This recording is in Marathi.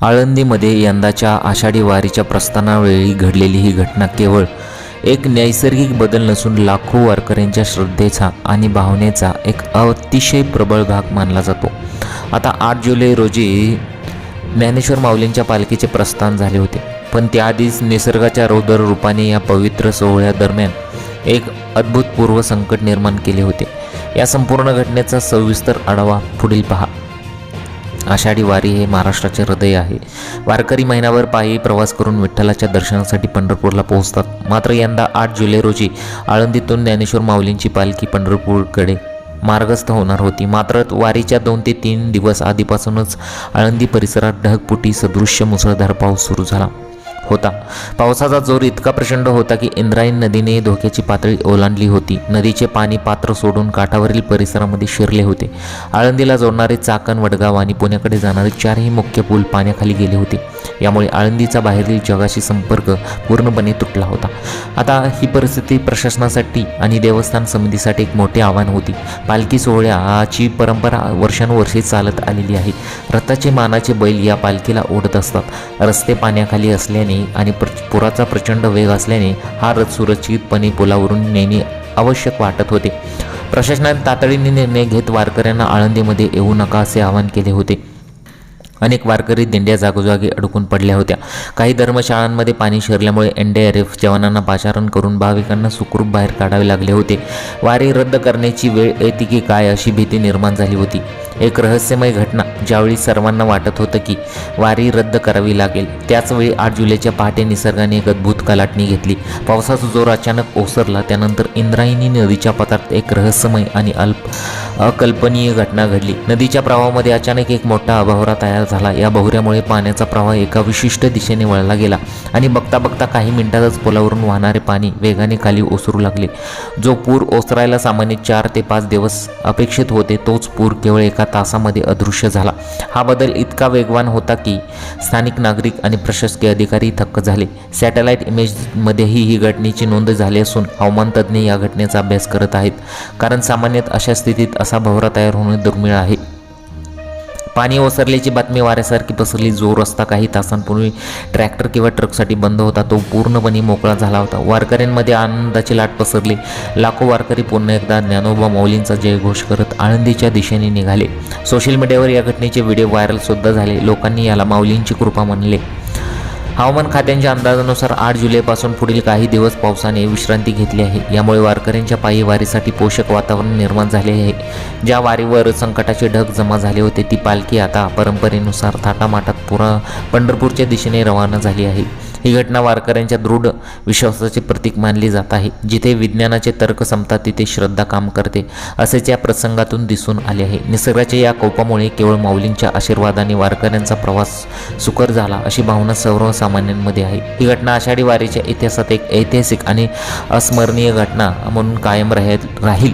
आळंदीमध्ये यंदाच्या आषाढी वारीच्या प्रस्थानावेळी घडलेली ही घटना केवळ एक नैसर्गिक बदल नसून लाखो वारकऱ्यांच्या श्रद्धेचा आणि भावनेचा एक अतिशय प्रबळ भाग मानला जातो। आता 8 जुलै रोजी ज्ञानेश्वर माऊलींच्या पालखीचे प्रस्थान झाले होते, पण त्याआधीच निसर्गाच्या रौद्र रूपाने या पवित्र सोहळ्यादरम्यान एक अद्भुतपूर्व संकट निर्माण केले होते। या संपूर्ण घटनेचा सविस्तर आढावा पुढील पहा। आषाढी वारी हे महाराष्ट्राचे हृदय आहे। वारकरी महिनाभर पायी प्रवास करून विठ्ठलाच्या दर्शनासाठी पंढरपूरला पोहोचतात। मात्र यंदा 8 जुलै रोजी आळंदीतून ज्ञानेश्वर माऊलींची पालखी पंढरपूरकडे मार्गस्थ होणार होती। मात्र वारीच्या 2 ते 3 दिवस आधीपासूनच आळंदी परिसरात ढगफुटी सदृश्य मुसळधार पाऊस सुरू झाला होता। पावसाचा जोर इतका प्रचंड होता की इंद्रायणी नदीने धोक्याची पातळी ओलांडली होती। नदीचे पाणी पात्र सोडून काठावरील परिसरामध्ये शिरले होते। आळंदीला जोडणारे चाकण, वडगाव आणि पुण्याकडे जाणारे 4ही मुख्य पूल पाण्याखाली गेले होते। यामुळे आळंदीचा बाहेरील जगाशी संपर्क पूर्णपणे तुटला होता। आता ही परिस्थिती प्रशासनासाठी आणि देवस्थान समितीसाठी एक मोठे आव्हान होती। पालखी सोहळ्याची परंपरा वर्षानुवर्षे चालत आलेली आहे। रथाचे मानाचे बैल या पालखीला ओढत असतात। रस्ते पाण्याखाली असल्याने आणि पुराचा प्रचंड वेग असल्याने हा रथ सुरक्षितपणे पुलावरून नेणे आवश्यक वाटत होते। प्रशासनाने तातडीने निर्णय घेत वारकऱ्यांना आळंदीमध्ये येऊ नका असे आवाहन केले होते। अनेक वारकरी दिंड्या जागोजागी अडकून पडल्या होत्या। काही धर्मशाळांमध्ये पाणी शिरल्यामुळे NDRF जवानांना पाचारण करून भाविकांना सुखरूप बाहेर काढावे लागले होते। वारी रद्द करण्याची वेळ येते की काय अशी भीती निर्माण झाली होती। एक रहस्यमय घटना, ज्यावेळी सर्वांना वाटत होतं की वारी रद्द करावी लागेल, त्याचवेळी 8 जुलैच्या पहाटे निसर्गाने एक अद्भुत कलाटणी घेतली। पावसाचा जोर अचानक ओसरला। त्यानंतर इंद्रायणी नदीच्या पात्रात एक रहस्यमय आणि अकल्पनीय घटना घडली। नदीच्या प्रवाहामध्ये अचानक एक मोठा अभावरा तयार झाला। या बहुऱ्यामुळे पाण्याचा प्रवाह एका विशिष्ट दिशेने वळला गेला आणि बघता बघता काही मिनिटातच पुलावरून वाहणारे पाणी वेगाने खाली ओसरू लागले। जो पूर ओसरायला सामान्य 4 ते 5 दिवस अपेक्षित होते, तोच पूर केवळ एका तासामध्ये अदृश्य झाला। हा बदल इतका वेगवान होता की स्थानिक नागरिक आणि प्रशासकीय अधिकारी थक्क झाले। सॅटेलाइट इमेजमध्येही ही घटनेची नोंद झाली असून हवामान तज्ज्ञ या घटनेचा अभ्यास करत आहेत, कारण सामान्यतः अशा स्थितीत असा भवरा तयार होणे दुर्मिळ आहे। पाणी ओसरल्याची बातमी वाऱ्यासारखी पसरली। जो रस्ता काही तासांपूर्वी ट्रॅक्टर किंवा ट्रकसाठी बंद होता, तो पूर्णपणे मोकळा झाला होता। वारकऱ्यांमध्ये आनंदाची लाट पसरली। लाखो वारकरी पुन्हा एकदा ज्ञानोबा माऊलींचा जयघोष करत आळंदीच्या दिशेने निघाले। सोशल मीडियावर या घटनेचे व्हिडिओ व्हायरल सुद्धा झाले। लोकांनी याला माऊलींची कृपा मानले। हवामान खात्याच्या अंदाजानुसार 8 जुलैपासून पुढील काही दिवस पावसाने विश्रांती घेतली आहे। यामुळे वारकऱ्यांच्या पायी वारीसाठी पोषक वातावरण निर्माण झाले आहे। ज्या वारीवर संकटाचे ढग जमा झाले होते, ती पालखी आता परंपरेनुसार थाटामाटात पंढरपूरच्या दिशेने रवाना झाली आहे। ही घटना वारकऱ्यांच्या दृढ विश्वासाचे प्रतीक मानली जात आहे। जिथे विज्ञानाचे तर्क संपतात, तिथे श्रद्धा काम करते, असेच या प्रसंगातून दिसून आले आहे। निसर्गाच्या या कोपामुळे केवळ माऊलींच्या आशीर्वादाने वारकऱ्यांचा प्रवास सुकर झाला, अशी भावना सर्वसामान्यांमध्ये आहे। ही घटना आषाढी वारीच्या इतिहासात एक ऐतिहासिक आणि अस्मरणीय घटना म्हणून कायम राहील।